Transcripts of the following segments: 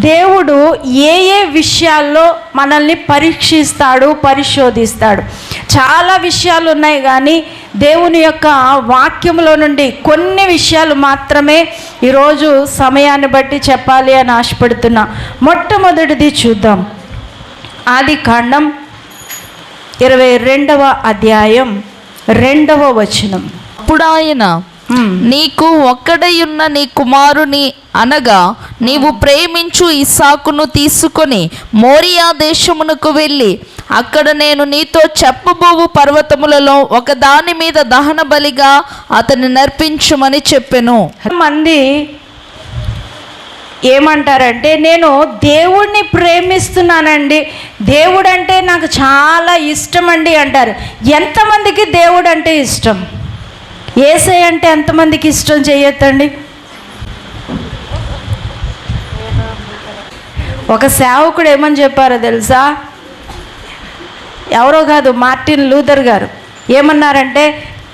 దేవుడు ఏ ఏ విషయాల్లో మనల్ని పరీక్షిస్తాడు, పరిశోధిస్తాడు. చాలా విషయాలు ఉన్నాయి, కానీ దేవుని యొక్క వాక్యంలో నుండి కొన్ని విషయాలు మాత్రమే ఈరోజు సమయాన్ని బట్టి చెప్పాలి అని ఆశపడుతున్నా. మొట్టమొదటిది చూద్దాం. ఆదికాండం 22వ అధ్యాయం 2వ వచనం. అప్పుడు ఆయన, నీకు ఒక్కడైయున్న నీ కుమారుని అనగా నీవు ప్రేమించు ఇస్సాకును తీసుకొని మోరియా దేశమునకు వెళ్ళి అక్కడ నేను నీతో చెప్పబోవు పర్వతములలో ఒక దాని మీద దహన బలిగా అతన్ని నర్పించుమని చెప్పెను. మంది ఏమంటారంటే, నేను దేవుడిని ప్రేమిస్తున్నానండి, దేవుడు అంటే నాకు చాలా ఇష్టం అండి అంటారు. ఎంతమందికి దేవుడు అంటే ఇష్టం? యేసయ్య అంటే ఎంతమందికి ఇష్టం? చేయొద్దండి. ఒక సేవకుడు ఏమని చెప్పారో తెలుసా? ఎవరో కాదు, మార్టిన్ లూథర్ గారు ఏమన్నారంటే,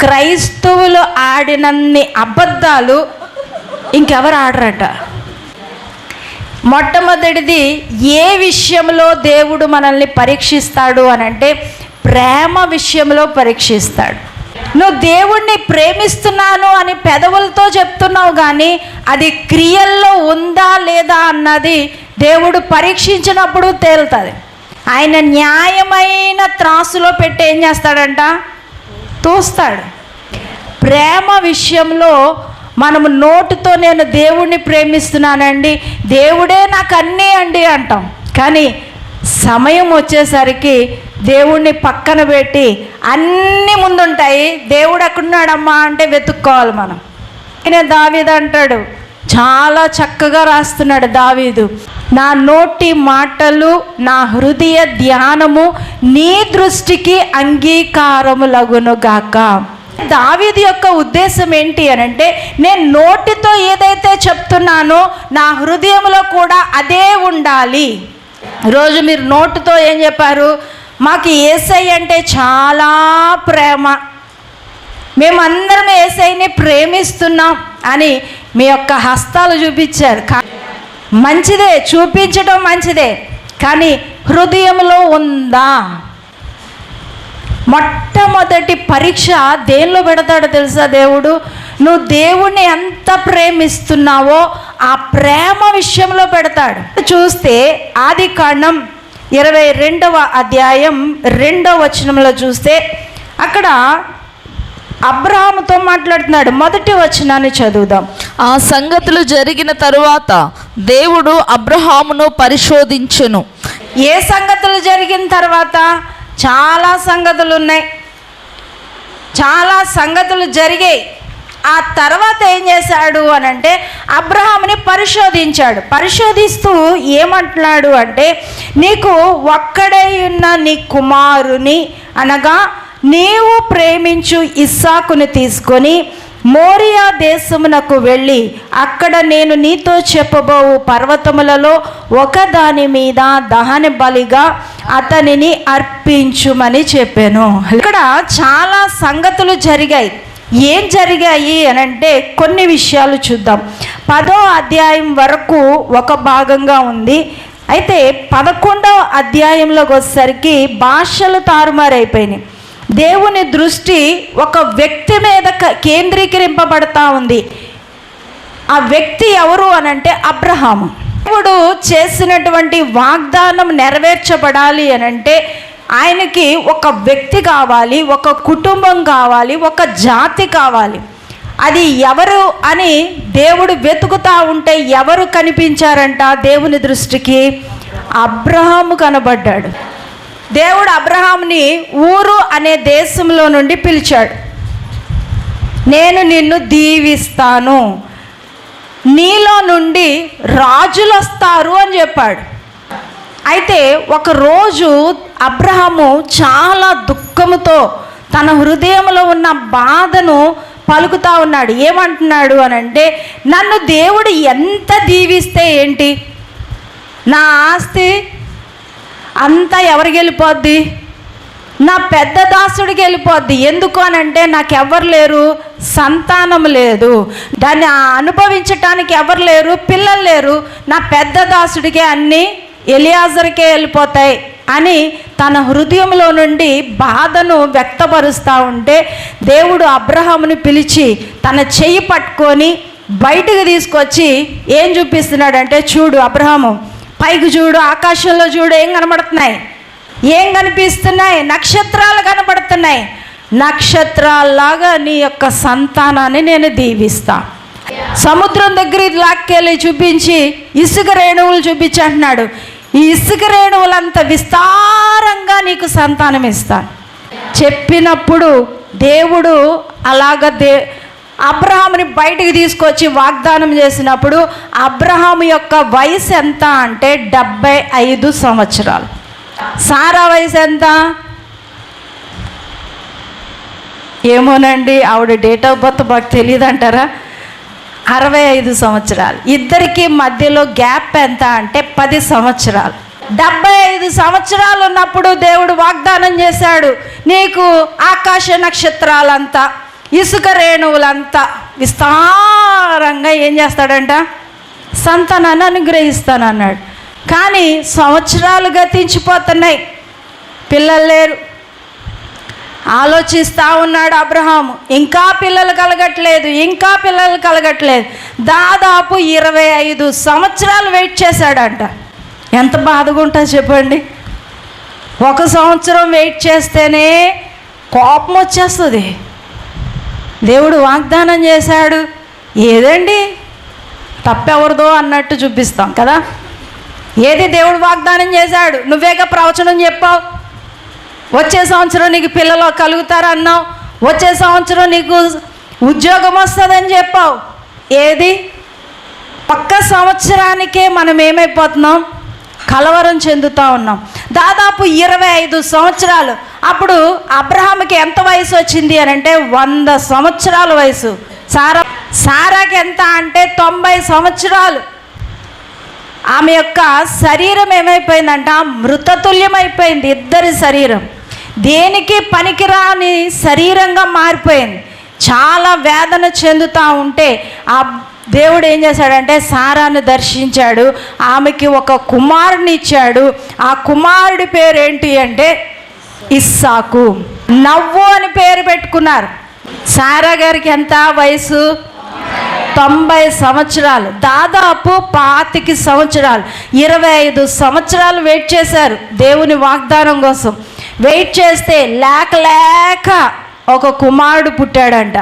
క్రైస్తవులు ఆడినన్ని అబద్ధాలు ఇంకెవరు ఆడరట. మొట్టమొదటిది, ఏ విషయంలో దేవుడు మనల్ని పరీక్షిస్తాడు అని అంటే ప్రేమ విషయంలో పరీక్షిస్తాడు. నువ్వు దేవుణ్ణి ప్రేమిస్తున్నాను అని పెదవులతో చెప్తున్నావు, కానీ అది క్రియల్లో ఉందా లేదా అన్నది దేవుడు పరీక్షించినప్పుడు తేలుతుంది. ఆయన న్యాయమైన త్రాసులో పెట్టి ఏం చేస్తాడంట? తోస్తాడు. ప్రేమ విషయంలో మనము నోటితో నేను దేవుణ్ణి ప్రేమిస్తున్నానండి, దేవుడే నాకు అన్నీ అండి అంటాం, కానీ సమయం వచ్చేసరికి దేవుణ్ణి పక్కన పెట్టి అన్నీ ముందుంటాయి, దేవుడు ఎక్కడున్నాడమ్మా అంటే వెతుక్కోవాలి మనం. దావీదు అంటాడు, చాలా చక్కగా రాస్తున్నాడు దావీదు, నా నోటి మాటలు నా హృదయ ధ్యానము నీ దృష్టికి అంగీకారములగునుగాక. దావీదు యొక్క ఉద్దేశం ఏంటి అని అంటే, నేను నోటితో ఏదైతే చెప్తున్నానో నా హృదయంలో కూడా అదే ఉండాలి. ఈరోజు మీరు నోటితో ఏం చెప్పారు? మాకు యేసయ్య అంటే చాలా ప్రేమ, మేమందరం యేసయ్యని ప్రేమిస్తున్నాం అని మీ యొక్క హస్తాలు చూపించారు. మంచిదే, చూపించడం మంచిదే, కానీ హృదయంలో ఉందా? మొట్టమొదటి పరీక్ష దేనిలో పెడతాడో తెలుసా దేవుడు? నువ్వు దేవుణ్ణి ఎంత ప్రేమిస్తున్నావో ఆ ప్రేమ విషయంలో పెడతాడు. చూస్తే ఆదికాండం 22వ అధ్యాయం 2వ వచనంలో చూస్తే అక్కడ అబ్రహాముతో మాట్లాడుతున్నాడు. మొదటి వచనాన్ని చదువుదాం. ఆ సంగతులు జరిగిన తరువాత దేవుడు అబ్రహామును పరిశోధించెను. ఏ సంగతులు జరిగిన తర్వాత? చాలా సంగతులు ఉన్నాయి, చాలా సంగతులు జరిగాయి. ఆ తర్వాత ఏం చేశాడు అని అంటే అబ్రహాముని పరిశోధించాడు. పరిశోధిస్తూ ఏమంటున్నాడు అంటే, నీకు ఒక్కడై ఉన్న నీ కుమారుని అనగా నీవు ప్రేమించు ఇస్సాకుని తీసుకొని మోరియా దేశమునకు వెళ్ళి అక్కడ నేను నీతో చెప్పబోవు పర్వతములలో ఒకదాని మీద దహన బలిగా అతనిని అర్పించుమని చెప్పాను. ఇక్కడ చాలా సంగతులు జరిగాయి. ఏం జరిగాయి అని అంటే కొన్ని విషయాలు చూద్దాం. 10వ అధ్యాయం వరకు ఒక భాగంగా ఉంది. అయితే 11వ అధ్యాయంలోకి వచ్చేసరికి భాషలు తారుమారైపోయినాయి. దేవుని దృష్టి ఒక వ్యక్తి మీద కేంద్రీకరింపబడతా ఉంది. ఆ వ్యక్తి ఎవరు అనంటే అబ్రహాము. దేవుడు చేసినటువంటి వాగ్దానం నెరవేర్చబడాలి అనంటే ఆయనకి ఒక వ్యక్తి కావాలి, ఒక కుటుంబం కావాలి, ఒక జాతి కావాలి. అది ఎవరు అని దేవుడు వెతుకుతా ఉంటే ఎవరు కనిపించారంట దేవుని దృష్టికి? అబ్రహాము కనబడ్డాడు. దేవుడు అబ్రహాముని ఊరు అనే దేశంలో నుండి పిలిచాడు. నేను నిన్ను దీవిస్తాను, నీలో నుండి రాజులు వస్తారు అని చెప్పాడు. అయితే ఒకరోజు అబ్రహాము చాలా దుఃఖముతో తన హృదయంలో ఉన్న బాధను పలుకుతా ఉన్నాడు. ఏమంటున్నాడు అని అంటే, నన్ను దేవుడు ఎంత దీవిస్తే ఏంటి, నా ఆస్తి అంతా ఎవరికి వెళ్ళిపోద్ది? నా పెద్ద దాసుడికి వెళ్ళిపోద్ది. ఎందుకు అనంటే నాకు ఎవరు లేరు, సంతానం లేదు, దాన్ని అనుభవించటానికి ఎవరు లేరు, పిల్లలు లేరు, నా పెద్ద దాసుడికే అన్నీ ఎలియాజర్కే వెళ్ళిపోతాయి అని తన హృదయంలో నుండి బాధను వ్యక్తపరుస్తూ ఉంటే దేవుడు అబ్రహాముని పిలిచి తన చెయ్యి పట్టుకొని బయటకు తీసుకొచ్చి ఏం చూపిస్తున్నాడంటే, చూడు అబ్రహాము, పైకి చూడు, ఆకాశంలో చూడు, ఏం కనబడుతున్నాయి, ఏం కనిపిస్తున్నాయి, నక్షత్రాలు కనబడుతున్నాయి, నక్షత్రాల్లాగా నీ యొక్క సంతానాన్ని నేను దీవిస్తా. సముద్రం దగ్గర లాక్కెళ్ళి చూపించి ఇసుక రేణువులు చూపించి అంటున్నాడు, ఈ ఇసుక రేణువులంత విస్తారంగా నీకు సంతానం ఇస్తాను చెప్పినప్పుడు దేవుడు అలాగ అబ్రహాముని బయటికి తీసుకొచ్చి వాగ్దానం చేసినప్పుడు అబ్రహాము యొక్క వయసు ఎంత అంటే 75 సంవత్సరాలు. సారా వయసు ఎంత ఏమోనండి, ఆవిడ డేట్ ఆఫ్ బర్త్ మాకు తెలియదు అంటారా, 65 సంవత్సరాలు. ఇద్దరికి మధ్యలో గ్యాప్ ఎంత అంటే 10 సంవత్సరాలు. 75 సంవత్సరాలు ఉన్నప్పుడు దేవుడు వాగ్దానం చేశాడు, నీకు ఆకాశ నక్షత్రాలంతా, ఇసుక రేణువులంతా విస్తారంగా ఏం చేస్తాడంట, సంతానాన్ని అనుగ్రహిస్తాను అన్నాడు. కానీ సంవత్సరాలు గతించిపోతున్నాయి, పిల్లలు లేరు. ఆలోచిస్తూ ఉన్నాడు అబ్రహాము, ఇంకా పిల్లలు కలగట్లేదు. దాదాపు 25 సంవత్సరాలు వెయిట్ చేశాడంట. ఎంత బాధగా ఉంటుంది చెప్పండి. 1 సంవత్సరం వెయిట్ చేస్తేనే కోపం వచ్చేస్తుంది. దేవుడు వాగ్దానం చేశాడు, ఏదండి తప్పెవరిదో అన్నట్టు చూపిస్తాం కదా. ఏది దేవుడు వాగ్దానం చేశాడు, నువ్వేగా ప్రవచనం చెప్పావు, వచ్చే సంవత్సరం నీకు పిల్లలు కలుగుతారన్నావు, వచ్చే సంవత్సరం నీకు ఉద్యోగం వస్తుందని చెప్పావు. ఏది పక్క సంవత్సరానికే మనం ఏమైపోతున్నాం, కలవరం చెందుతూ ఉన్నాం. దాదాపు 25 సంవత్సరాలు. అప్పుడు అబ్రహాముకి ఎంత వయసు వచ్చింది అని అంటే 100 సంవత్సరాల వయసు. సారాకి ఎంత అంటే 90 సంవత్సరాలు. ఆమె యొక్క శరీరం ఏమైపోయిందంట, మృతతుల్యమైపోయింది. ఇద్దరి శరీరం దేనికి పనికిరాని శరీరంగా మారిపోయింది. చాలా వేదన చెందుతూ ఉంటే ఆ దేవుడు ఏం చేశాడంటే సారాను దర్శించాడు, ఆమెకి ఒక కుమారుని ఇచ్చాడు. ఆ కుమారుడి పేరు ఏంటి అంటే ఇస్సాకు. నవ్వు అని పేరు పెట్టుకున్నారు. సారా గారికి ఎంత వయసు, 90 సంవత్సరాలు. దాదాపు 25 సంవత్సరాలు, 25 సంవత్సరాలు వెయిట్ చేశారు దేవుని వాగ్దానం కోసం. వెయిట్ చేస్తే లేక ఒక కుమారుడు పుట్టాడంట.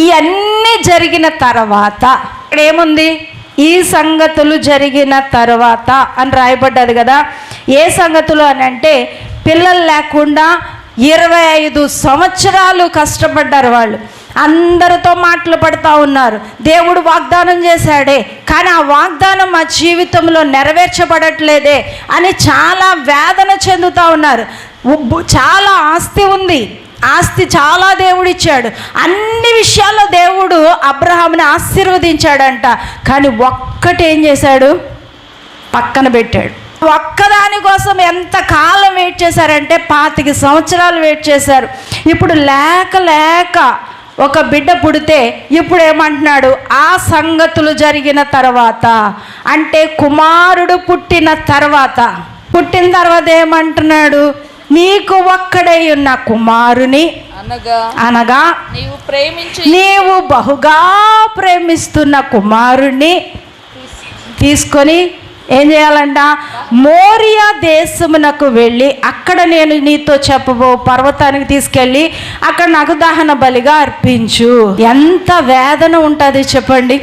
ఇవన్నీ జరిగిన తర్వాత ఇక్కడ ఏముంది, ఈ సంగతులు జరిగిన తర్వాత అని రాయబడ్డది కదా. ఏ సంగతులు అని అంటే పిల్లలు లేకుండా 25 సంవత్సరాలు కష్టపడ్డారు వాళ్ళు. అందరితో మాటలు పడుతూ ఉన్నారు. దేవుడు వాగ్దానం చేశాడే, కానీ ఆ వాగ్దానం మా జీవితంలో నెరవేర్చబడట్లేదే అని చాలా వేదన చెందుతూ ఉన్నారు. చాలా ఆస్తి ఉంది, ఆస్తి చాలా దేవుడు ఇచ్చాడు, అన్ని విషయాల్లో దేవుడు అబ్రహాముని ఆశీర్వదించాడంట. కానీ ఒక్కటి ఏం చేశాడు, పక్కన పెట్టాడు. ఒక్కదాని కోసం ఎంత కాలం వెయిట్ చేశారంటే 25 సంవత్సరాలు వెయిట్ చేశారు. ఇప్పుడు లేక ఒక బిడ్డ పుడితే ఇప్పుడు ఏమంటున్నాడు, ఆ సంగతులు జరిగిన తర్వాత అంటే కుమారుడు పుట్టిన తర్వాత ఏమంటున్నాడు, నీకు ఒక్కడై ఉన్న కుమారుని అనగా నీవు బహుగా ప్రేమిస్తున్న కుమారుణ్ణి తీసుకొని ఏం చేయాలంట, మోరియా దేశమునకు వెళ్ళి అక్కడ నేను నీతో చెప్పబో పర్వతానికి తీసుకెళ్ళి అక్కడ నాకు దహన బలిగా అర్పించు. ఎంత వేదన ఉంటుంది చెప్పండి.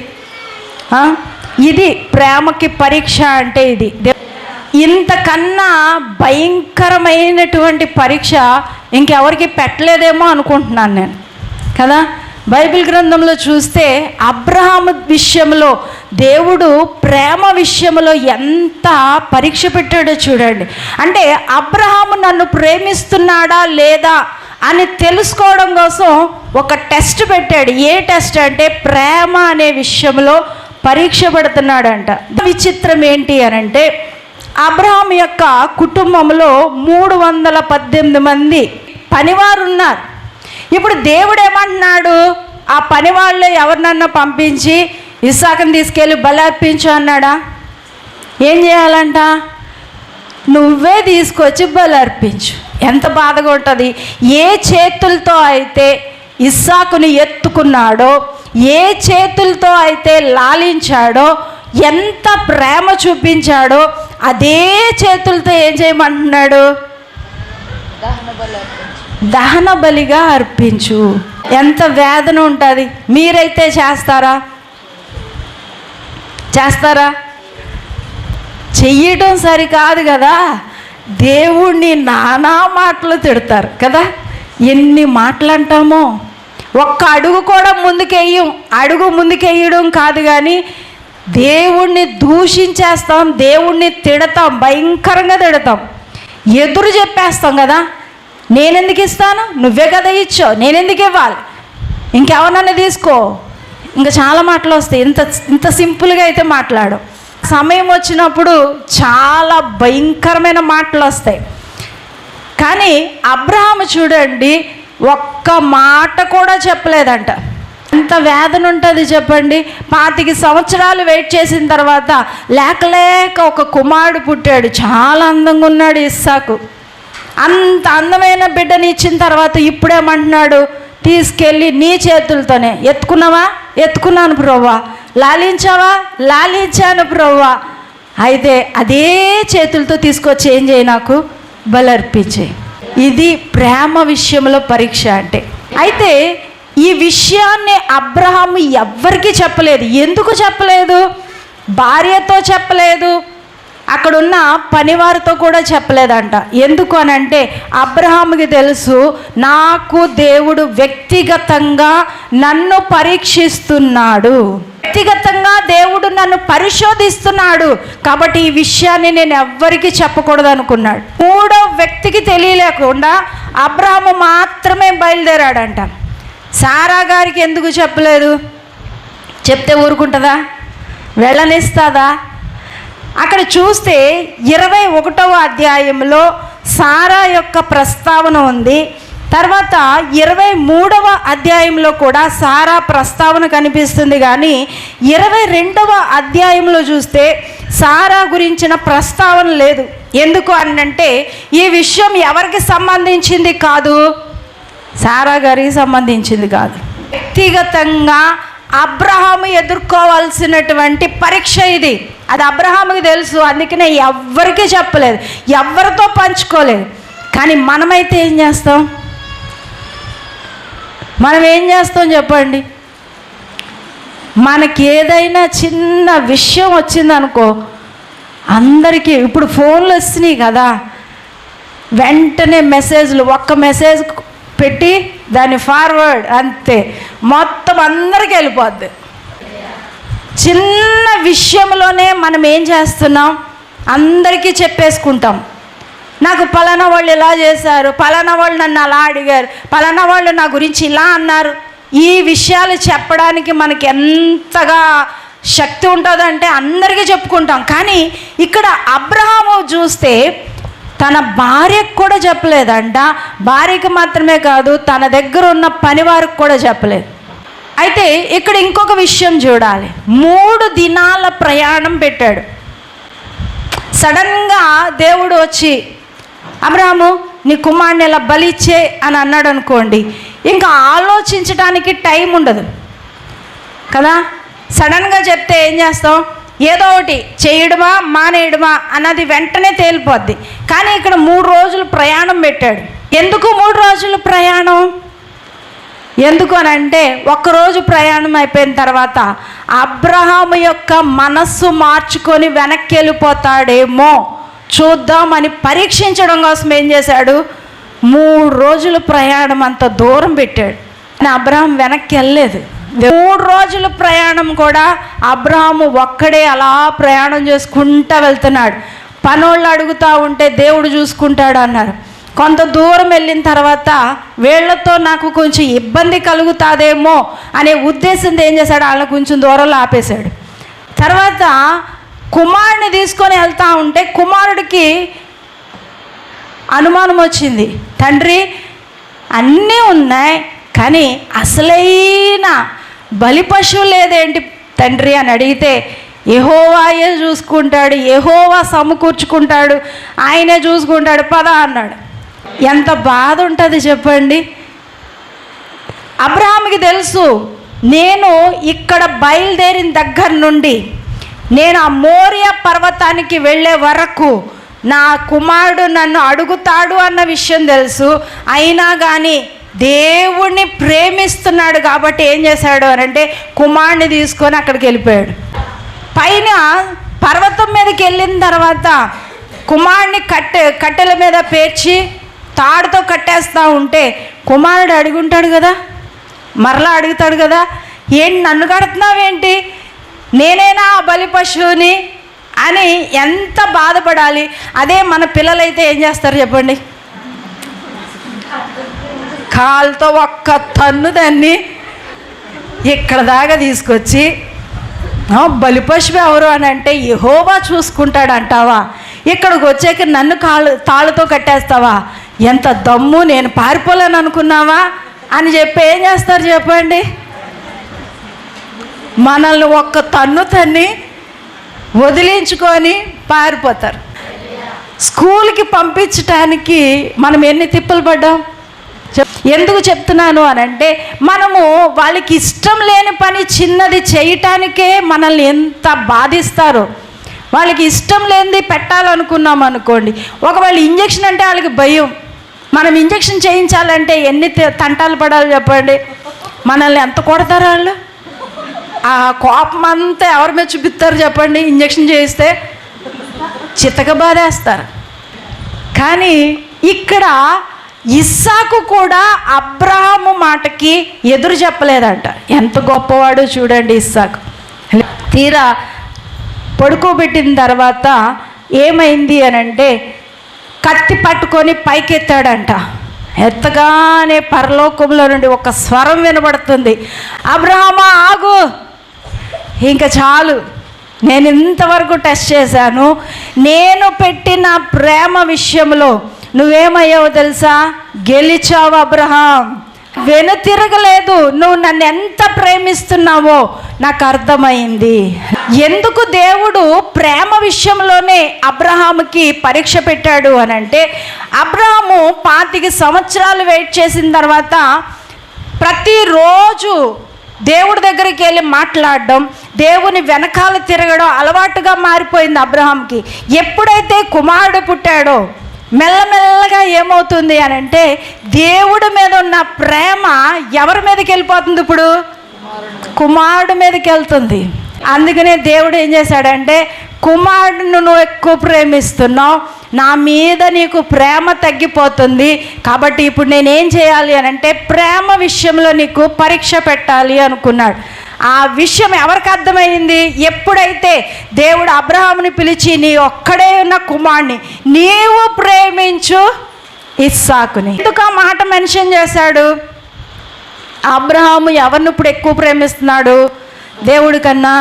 ఇది ప్రేమకి పరీక్ష అంటే ఇది. ఇంతకన్నా భయంకరమైనటువంటి పరీక్ష ఇంకెవరికి పెట్టలేదేమో అనుకుంటున్నాను నేను కదా. బైబిల్ గ్రంథంలో చూస్తే అబ్రహాము విషయంలో దేవుడు ప్రేమ విషయంలో ఎంత పరీక్ష పెట్టాడో చూడండి. అంటే అబ్రహాము నన్ను ప్రేమిస్తున్నాడా లేదా అని తెలుసుకోవడం కోసం ఒక టెస్ట్ పెట్టాడు. ఏ టెస్ట్ అంటే ప్రేమ అనే విషయంలో పరీక్ష పెడుతున్నాడంట. విచిత్రం ఏంటి అని అంటే అబ్రహాం యొక్క కుటుంబంలో 318 మంది పనివారు ఉన్నారు. ఇప్పుడు దేవుడు ఏమంటున్నాడు, ఆ పని వాళ్ళు ఎవరినన్నా పంపించి ఇస్సాకుని తీసుకెళ్ళి బలి అర్పించు అన్నాడా? ఏం చేయాలంట? నువ్వే తీసుకొచ్చి బలి అర్పించు. ఎంత బాధగా ఉంటుంది. ఏ చేతులతో అయితే ఇస్సాకుని ఎత్తుకున్నాడో, ఏ చేతులతో అయితే లాలించాడో, ఎంత ప్రేమ చూపించాడో అదే చేతులతో ఏం చేయమంటున్నాడు? దహన బలిగా అర్పించు. ఎంత వేదన ఉంటుంది. మీరైతే చేస్తారా? చెయ్యటం సరికాదు కదా, దేవుణ్ణి నానా మాటలు తిడతారు కదా. ఎన్ని మాటలు అంటామో. ఒక్క అడుగు కూడా ముందుకెయ్యం. అడుగు ముందుకెయ్యడం కాదు కానీ దేవుణ్ణి దూషించేస్తాం, దేవుణ్ణి తిడతాం, భయంకరంగా తిడతాం, ఎదురు చెప్పేస్తాం కదా. నేనెందుకు ఇస్తాను, నువ్వే కదా ఇచ్చావు, నేనెందుకు ఇవ్వాలి, ఇంకెవరన్నా తీసుకో. ఇంకా చాలా మాటలు వస్తాయి. ఇంత సింపుల్గా అయితే మాట్లాడు. సమయం వచ్చినప్పుడు చాలా భయంకరమైన మాటలు వస్తాయి. కానీ అబ్రహాము చూడండి, ఒక్క మాట కూడా చెప్పలేదంట. ఎంత వేదన ఉంటుంది చెప్పండి. 25 సంవత్సరాలు వెయిట్ చేసిన తర్వాత లేక ఒక కుమారుడు పుట్టాడు. చాలా అందంగా ఉన్నాడు ఇస్సాకు. అంత అందమైన బిడ్డని ఇచ్చిన తర్వాత ఇప్పుడేమంటున్నాడు, తీసుకెళ్ళి నీ చేతులతోనే ఎత్తుకున్నావా? ఎత్తుకున్నాను ప్రభువా. లాలించావా? లాలించాను ప్రభువా. అయితే అదే చేతులతో తీసుకొచ్చి ఏం చేయి, నాకు బలి అర్పించే. ఇది ప్రేమ విషయంలో పరీక్ష అంటే. అయితే ఈ విషయాన్ని అబ్రహాము ఎవ్వరికీ చెప్పలేదు. ఎందుకు చెప్పలేదు? భార్యతో చెప్పలేదు, అక్కడున్న పనివారితో కూడా చెప్పలేదంట. ఎందుకు అనంటే అబ్రహాముకి తెలుసు, నాకు దేవుడు వ్యక్తిగతంగా నన్ను పరీక్షిస్తున్నాడు, వ్యక్తిగతంగా దేవుడు నన్ను పరిశోధిస్తున్నాడు, కాబట్టి ఈ విషయాన్ని నేను ఎవ్వరికీ చెప్పకూడదు అనుకున్నాడు. మూడో వ్యక్తికి తెలియలేకుండా అబ్రహాము మాత్రమే బయలుదేరాడంట. సారా గారికి ఎందుకు చెప్పలేదు? చెప్తే ఊరుకుంటుందా? వెళ్ళనిస్తుందా? అక్కడ చూస్తే 21వ అధ్యాయంలో సారా యొక్క ప్రస్తావన ఉంది. తర్వాత 23వ అధ్యాయంలో కూడా సారా ప్రస్తావన కనిపిస్తుంది. కానీ 22వ అధ్యాయంలో చూస్తే సారా గురించిన ప్రస్తావన లేదు. ఎందుకు అనంటే ఈ విషయం ఎవరికి సంబంధించింది కాదు, సారా గారికి సంబంధించింది కాదు. వ్యక్తిగతంగా అబ్రహాము ఎదుర్కోవాల్సినటువంటి పరీక్ష ఇది. అది అబ్రహాముకి తెలుసు, అందుకనే ఎవ్వరికీ చెప్పలేదు, ఎవరితో పంచుకోలేదు. కానీ మనమైతే ఏం చేస్తాం? మనం ఏం చేస్తాం చెప్పండి? మనకి ఏదైనా చిన్న విషయం వచ్చిందనుకో, అందరికీ ఇప్పుడు ఫోన్లు వస్తున్నాయి కదా, వెంటనే మెసేజ్లు, ఒక్క మెసేజ్ పెట్టి దాన్ని ఫార్వర్డ్, అంతే, మొత్తం అందరికీ వెళ్ళిపోద్ది. చిన్న విషయంలోనే మనం ఏం చేస్తున్నాం? అందరికీ చెప్పేసుకుంటాం. నాకు పలానా వాళ్ళు ఇలా చేశారు, పలానా వాళ్ళు నన్ను అలా అడిగారు, పలానా వాళ్ళు నా గురించి ఇలా అన్నారు. ఈ విషయాలు చెప్పడానికి మనకి ఎంతగా శక్తి ఉంటుందంటే అందరికీ చెప్పుకుంటాం. కానీ ఇక్కడ అబ్రహాము చూస్తే తన భార్యకు కూడా చెప్పలేదంట. భార్యకు మాత్రమే కాదు, తన దగ్గర ఉన్న పనివారికి కూడా చెప్పలేదు. అయితే ఇక్కడ ఇంకొక విషయం చూడాలి. 3 దినాల ప్రయాణం పెట్టాడు. సడన్గా దేవుడు వచ్చి అబ్రహాము నీ కుమారుని ఇలా బలిచ్చే అని అన్నాడు అనుకోండి, ఇంకా ఆలోచించడానికి టైం ఉండదు కదా. సడన్గా చెప్తే ఏం చేస్తాం? ఏదో ఒకటి చేయడమా మానేయడమా అన్నది వెంటనే తేలిపోద్ది. కానీ ఇక్కడ 3 రోజులు ప్రయాణం పెట్టాడు. ఎందుకు 3 రోజులు ప్రయాణం? ఎందుకు అని అంటే ఒక్కరోజు ప్రయాణం అయిపోయిన తర్వాత అబ్రహాము యొక్క మనస్సు మార్చుకొని వెనక్కి వెళ్ళిపోతాడేమో చూద్దామని పరీక్షించడం కోసం ఏం చేశాడు? 3 రోజులు ప్రయాణం అంత దూరం పెట్టాడు. అబ్రహాం వెనక్కి వెళ్ళలేదు. 3 రోజుల ప్రయాణం కూడా అబ్రహాము ఒక్కడే అలా ప్రయాణం చేసుకుంటూ వెళ్తున్నాడు. పనోళ్ళు అడుగుతూ ఉంటే దేవుడు చూసుకుంటాడు అన్నారు. కొంత దూరం వెళ్ళిన తర్వాత వీళ్లతో నాకు కొంచెం ఇబ్బంది కలుగుతుందేమో అనే ఉద్దేశంతో ఏం చేశాడు? వాళ్ళని కొంచెం దూరంలో ఆపేశాడు. తర్వాత కుమారుడిని తీసుకొని వెళ్తూ ఉంటే కుమారుడికి అనుమానం వచ్చింది. తండ్రి అన్నీ ఉన్నాయి, కానీ అసలైన బలి పశువు లేదేంటి తండ్రి అని అడిగితే, యెహోవాయే చూసుకుంటాడు, యెహోవా సమకూర్చుకుంటాడు, ఆయనే చూసుకుంటాడు, పద అన్నాడు. ఎంత బాధ ఉంటుంది చెప్పండి. అబ్రహాముకి తెలుసు, నేను ఇక్కడ బయలుదేరిన దగ్గర నుండి నేను ఆ మోరియా పర్వతానికి వెళ్ళే వరకు నా కుమారుడు నన్ను అడుగుతాడు అన్న విషయం తెలుసు. అయినా కానీ దేవుణ్ణి ప్రేమిస్తున్నాడు కాబట్టి ఏం చేశాడు అని అంటే, కుమారుడిని తీసుకొని అక్కడికి వెళ్ళిపోయాడు. పైన పర్వతం మీదకి వెళ్ళిన తర్వాత కుమారుడిని కట్టెల మీద పేర్చి తాడుతో కట్టేస్తూ ఉంటే కుమారుడు అడుగుంటాడు కదా, మరలా అడుగుతాడు కదా, ఏంటి నన్ను కడుతున్నావేంటి, నేనేనా ఆ బలి పశువుని అని ఎంత బాధపడాలి. అదే మన పిల్లలైతే ఏం చేస్తారు చెప్పండి, కాలుతో ఒక్క తన్ను దాన్ని ఇక్కడ దాకా తీసుకొచ్చి, బలి పశువు ఎవరు అని అంటే యెహోవా చూసుకుంటాడు అంటావా, ఇక్కడికి వచ్చాక నన్ను తాళ్ళతో కట్టేస్తావా, ఎంత దమ్ము, నేను పారిపోలేను అనుకున్నావా అని చెప్పి ఏం చేస్తారు చెప్పండి, మనల్ని ఒక్క తన్ని వదిలించుకొని పారిపోతారు. స్కూల్కి పంపించటానికి మనం ఎన్ని తిప్పలు పడ్డాం. ఎందుకు చెప్తున్నాను అని అంటే, మనము వాళ్ళకి ఇష్టం లేని పని చిన్నది చేయటానికే మనల్ని ఎంత బాధిస్తారో. వాళ్ళకి ఇష్టం లేనిది పెట్టాలనుకున్నాం అనుకోండి, ఒకవేళ ఇంజక్షన్ అంటే వాళ్ళకి భయం, మనం ఇంజక్షన్ చేయించాలంటే ఎన్ని తంటాలు పడాలి చెప్పండి. మనల్ని ఎంత కొడతారు వాళ్ళు, ఆ కోపం అంతా ఎవరి మీద చూపిస్తారు చెప్పండి. ఇంజక్షన్ చేయిస్తే చితక బాధేస్తారు. కానీ ఇక్కడ ఇస్సాకు కూడా అబ్రహాము మాటకి ఎదురు చెప్పలేదంట. ఎంత గొప్పవాడు చూడండి ఇస్సాకు. తీరా పడుకోబెట్టిన తర్వాత ఏమైంది అని అంటే, కత్తి పట్టుకొని పైకెత్తాడంట. ఎత్తగానే పరలోకంలో నుండి ఒక స్వరం వినబడుతుంది, అబ్రహామా ఆగు, ఇంకా చాలు, నేను ఇంతవరకు టెస్ట్ చేశాను, నేను పెట్టిన ప్రేమ విషయంలో నువ్వేమయ్యావో తెలుసా, గెలిచావు అబ్రహాం, వెనుతిరగలేదు, నువ్వు నన్ను ఎంత ప్రేమిస్తున్నావో నాకు అర్థమైంది. ఎందుకు దేవుడు ప్రేమ విషయంలోనే అబ్రహాముకి పరీక్ష పెట్టాడు అని అంటే, అబ్రహాము 25 సంవత్సరాలు వెయిట్ చేసిన తర్వాత ప్రతిరోజు దేవుడి దగ్గరికి వెళ్ళి మాట్లాడడం, దేవుని వెనకాల తిరగడం అలవాటుగా మారిపోయింది అబ్రహాంకి. ఎప్పుడైతే కుమారుడు పుట్టాడో మెల్లమెల్లగా ఏమవుతుంది అని అంటే, దేవుడి మీద ఉన్న ప్రేమ ఎవరి మీదకి వెళ్ళిపోతుంది, ఇప్పుడు కుమారుడు మీదకి వెళ్తుంది. అందుకనే దేవుడు ఏం చేశాడంటే, కుమారుడును నువ్వు ఎక్కువ ప్రేమిస్తున్నావు, నా మీద నీకు ప్రేమ తగ్గిపోతుంది, కాబట్టి ఇప్పుడు నేనేం చేయాలి అని అంటే ప్రేమ విషయంలో నీకు పరీక్ష పెట్టాలి అనుకున్నాడు. ఆ విషయం ఎవరికి అర్థమైంది, ఎప్పుడైతే దేవుడు అబ్రహాముని పిలిచి నీ ఒక్కడే ఉన్న కుమారుని నీవు ప్రేమించు ఇస్సాకుని, ఎందుకు ఆ మాట మెన్షన్ చేశాడు? అబ్రహాము ఎవరిని ఇప్పుడు ఎక్కువ ప్రేమిస్తున్నాడు, దేవుడి కన్నా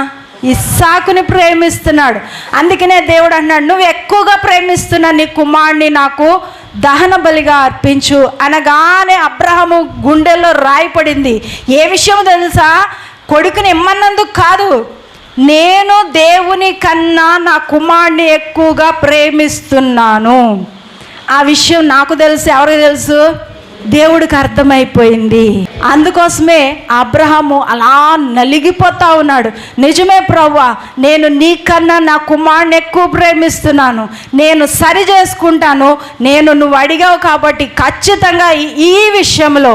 ఇస్సాకుని ప్రేమిస్తున్నాడు. అందుకనే దేవుడు అన్నాడు, నువ్వు ఎక్కువగా ప్రేమిస్తున్న నీ కుమారుని నాకు దహన బలిగా అర్పించు అనగానే అబ్రహాము గుండెల్లో రాయిపడింది. ఏ విషయం తెలుసా, కొడుకుని ఇమ్మన్నందుకు కాదు, నేను దేవుని కన్నా నా కుమారుని ఎక్కువగా ప్రేమిస్తున్నాను. ఆ విషయం నాకు తెలుసు, ఎవరికి తెలుసు, దేవుడికి అర్థమైపోయింది. అందుకోసమే అబ్రహాము అలా నలిగిపోతా ఉన్నాడు. నిజమే ప్రభువా, నేను నీకన్నా నా కుమారుని ఎక్కువ ప్రేమిస్తున్నాను, నేను సరి చేసుకుంటాను, నువ్వు అడిగావు కాబట్టి ఖచ్చితంగా ఈ విషయంలో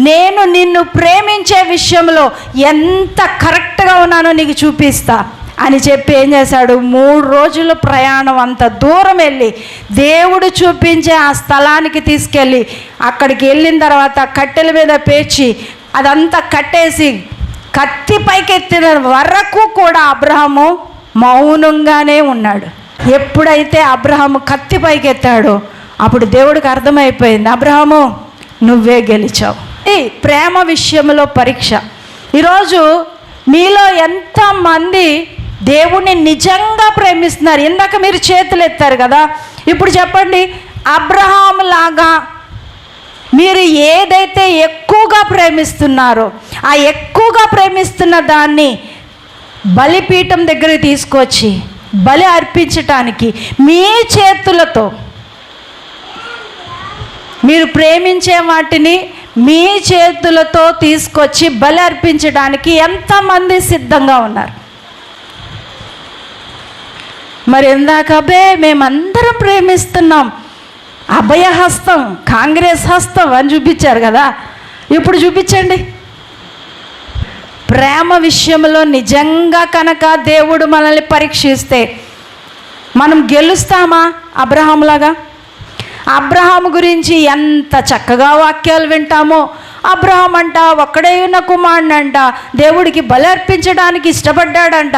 నేను నిన్ను ప్రేమించే విషయంలో ఎంత కరెక్ట్గా ఉన్నానో నీకు చూపిస్తా అని చెప్పి ఏం చేశాడు, 3 రోజుల ప్రయాణం అంత దూరం వెళ్ళి దేవుడు చూపించే ఆ స్థలానికి తీసుకెళ్ళి అక్కడికి వెళ్ళిన తర్వాత కట్టెల మీద పేర్చి అదంతా కట్టేసి కత్తి పైకెత్తిన వరకు కూడా అబ్రహాము మౌనంగానే ఉన్నాడు. ఎప్పుడైతే అబ్రహాము కత్తి పైకెత్తాడో అప్పుడు దేవుడికి అర్థమైపోయింది, అబ్రహాము నువ్వే గెలిచావు. ఈ ప్రేమ విషయంలో పరీక్ష. ఈరోజు మీలో ఎంతమంది దేవుణ్ణి నిజంగా ప్రేమిస్తున్నారు? ఇందాక మీరు చేతులు ఎత్తారు కదా, ఇప్పుడు చెప్పండి, అబ్రహాం లాగా మీరు ఏదైతే ఎక్కువగా ప్రేమిస్తున్నారో ఆ ఎక్కువగా ప్రేమిస్తున్న దాన్ని బలిపీఠం దగ్గరికి తీసుకొచ్చి బలి అర్పించటానికి మీ చేతులతో, మీరు ప్రేమించే వాటిని మీ చేతులతో తీసుకొచ్చి బలి అర్పించడానికి ఎంతమంది సిద్ధంగా ఉన్నారు? మరి ఇందాక మేమందరం ప్రేమిస్తున్నాం, అభయహస్తం, కాంగ్రెస్ హస్తం అని చూపించారు కదా, ఇప్పుడు చూపించండి. ప్రేమ విషయంలో నిజంగా కనుక దేవుడు మనల్ని పరీక్షిస్తే మనం గెలుస్తామా? అబ్రహాములాగా. అబ్రహాము గురించి ఎంత చక్కగా వాక్యాలు వింటామో. అబ్రహాం అంట ఒక్కడే ఉన్న కుమారుడు అంట, దేవుడికి బలి అర్పించడానికి ఇష్టపడ్డాడంట,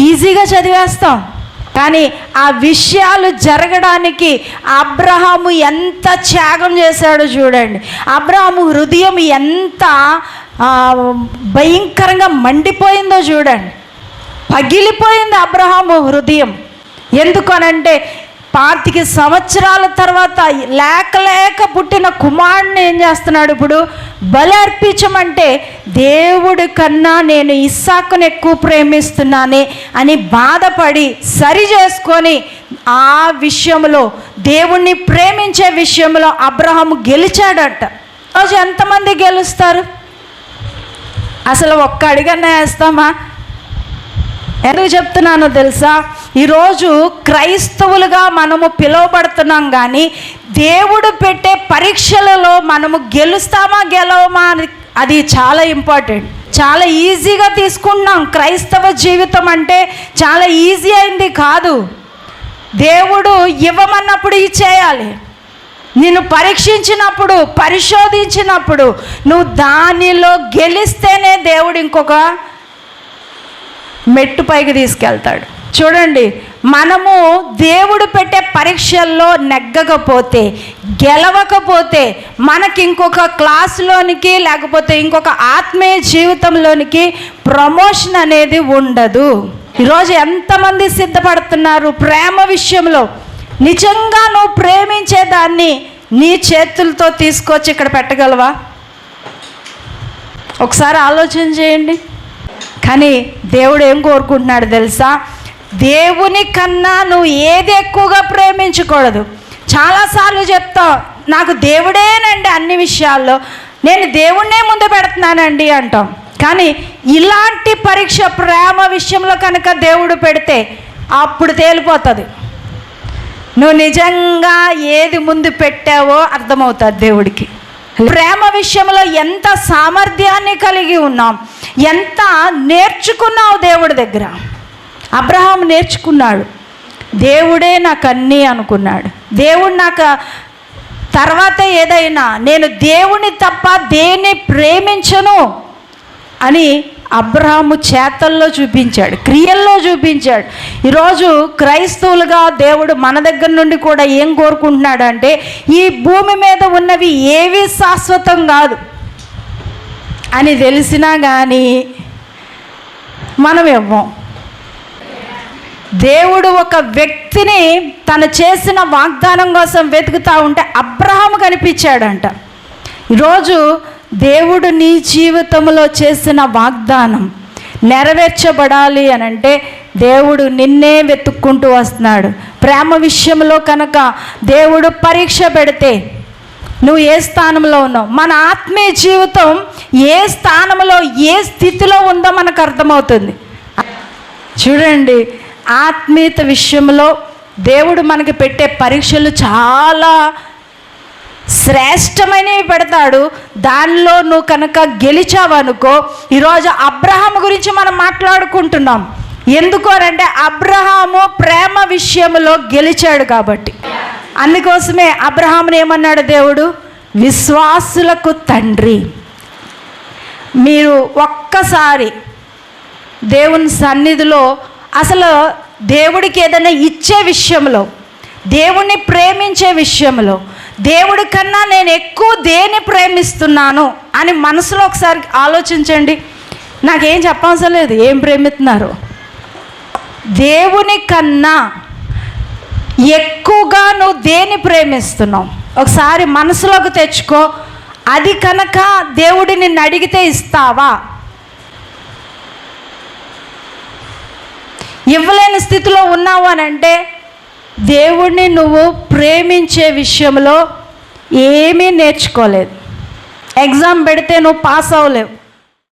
ఈజీగా చదివేస్తాం. కానీ ఆ విషయాలు జరగడానికి అబ్రహాము ఎంత త్యాగం చేశాడో చూడండి. అబ్రహాము హృదయం ఎంత భయంకరంగా మండిపోయిందో చూడండి. పగిలిపోయింది అబ్రహాము హృదయం. ఎందుకనంటే 25 సంవత్సరాల తర్వాత లేక పుట్టిన కుమారుడిని ఏం చేస్తున్నాడు? ఇప్పుడు బలి అర్పించమంటే దేవుడి కన్నా నేను ఇస్సాకును ఎక్కువ ప్రేమిస్తున్నానే అని బాధపడి సరి చేసుకొని ఆ విషయంలో, దేవుణ్ణి ప్రేమించే విషయంలో అబ్రహాము గెలిచాడట. రోజు ఎంతమంది గెలుస్తారు? అసలు ఒక్క అడుగన్నా వేస్తామా? ఎందుకు చెప్తున్నానో తెలుసా? ఈరోజు క్రైస్తవులుగా మనము పిలువబడుతున్నాం, కానీ దేవుడు పెట్టే పరీక్షలలో మనము గెలుస్తామా గెలవమా అది చాలా ఇంపార్టెంట్. చాలా ఈజీగా తీసుకుంటున్నాం. క్రైస్తవ జీవితం అంటే చాలా ఈజీ అయింది కాదు. దేవుడు ఇవ్వమన్నప్పుడు ఇచ్చేయాలి. నిన్ను పరీక్షించినప్పుడు, పరిశోధించినప్పుడు నువ్వు దానిలో గెలిస్తేనే దేవుడు ఇంకొక మెట్టు పైకి తీసుకెళ్తాడు. చూడండి, మనము దేవుడు పెట్టే పరీక్షల్లో నెగ్గకపోతే, గెలవకపోతే మనకి ఇంకొక క్లాసులోనికి లేకపోతే ఇంకొక ఆత్మీయ జీవితంలోనికి ప్రమోషన్ అనేది ఉండదు. ఈరోజు ఎంతమంది సిద్ధపడుతున్నారు ప్రేమ విషయంలో? నిజంగా నువ్వు ప్రేమించేదాన్ని నీ చేతులతో తీసుకొచ్చి ఇక్కడ పెట్టగలవా? ఒకసారి ఆలోచన చేయండి. కానీ దేవుడు ఏం కోరుకుంటున్నాడు తెలుసా? దేవుని కన్నా నువ్వు ఏది ఎక్కువగా ప్రేమించకూడదు. చాలాసార్లు చెప్తావు, నాకు దేవుడేనండి అన్ని విషయాల్లో, నేను దేవుణ్ణే ముందు పెడుతున్నానండి అంటాం. కానీ ఇలాంటి పరీక్ష ప్రేమ విషయంలో కనుక దేవుడు పెడితే అప్పుడు తేలిపోతుంది నువ్వు నిజంగా ఏది ముందు పెట్టావో అర్థమవుతుంది దేవుడికి. ప్రేమ విషయంలో ఎంత సామర్థ్యాన్ని కలిగి ఉన్నాం, ఎంత నేర్చుకున్నావు దేవుడి దగ్గర. అబ్రహాం నేర్చుకున్నాడు, దేవుడే నాకు అన్నీ అనుకున్నాడు. దేవుడు నాకు తర్వాత ఏదైనా, నేను దేవుని తప్ప దేన్ని ప్రేమించను అని అబ్రహాము చేతల్లో చూపించాడు, క్రియల్లో చూపించాడు. ఈరోజు క్రైస్తవులుగా దేవుడు మన దగ్గర నుండి కూడా ఏం కోరుకుంటున్నాడు అంటే, ఈ భూమి మీద ఉన్నవి ఏవి శాశ్వతం కాదు అని తెలిసినా కానీ మనం ఇవ్వం. దేవుడు ఒక వ్యక్తిని తను చేసిన వాగ్దానం కోసం వెతుకుతూ ఉంటే అబ్రహాము కనిపించాడంట. ఈరోజు దేవుడు నీ జీవితంలో చేసిన వాగ్దానం నెరవేర్చబడాలి అని అంటే దేవుడు నిన్నే వెతుక్కుంటూ వస్తున్నాడు. ప్రేమ విషయంలో కనుక దేవుడు పరీక్ష పెడితే నువ్వు ఏ స్థానంలో ఉన్నావు, మన ఆత్మీయ జీవితం ఏ స్థానంలో ఏ స్థితిలో ఉందో మనకు అర్థమవుతుంది. చూడండి, ఆత్మీయత విషయంలో దేవుడు మనకి పెట్టే పరీక్షలు చాలా శ్రేష్టమైనవి పెడతాడు. దానిలో నువ్వు కనుక గెలిచావనుకో, ఈరోజు అబ్రహాము గురించి మనం మాట్లాడుకుంటున్నాం. ఎందుకు అంటే అబ్రహాము ప్రేమ విషయంలో గెలిచాడు కాబట్టి. అందుకోసమే అబ్రహాముని ఏమన్నాడు దేవుడు? విశ్వాసులకు తండ్రి. మీరు ఒక్కసారి దేవుని సన్నిధిలో అసలు దేవుడికి ఏదైనా ఇచ్చే విషయంలో, దేవుణ్ణి ప్రేమించే విషయంలో, దేవుడి కన్నా నేను ఎక్కువ దేన్ని ప్రేమిస్తున్నాను అని మనసులో ఒకసారి ఆలోచించండి. నాకేం చెప్పవసరం లేదు ఏం ప్రేమిస్తున్నారు. దేవుని కన్నా ఎక్కువగా నువ్వు దేన్ని ప్రేమిస్తున్నావు ఒకసారి మనసులోకి తెచ్చుకో. అది కనుక దేవుడు నిన్ను అడిగితే ఇస్తావా? ఇవ్వలేని స్థితిలో ఉన్నావు అని అంటే దేవుడిని నువ్వు ప్రేమించే విషయంలో ఏమీ నేర్చుకోలేదు. ఎగ్జామ్ పెడితే నువ్వు పాస్ అవ్వలేవు.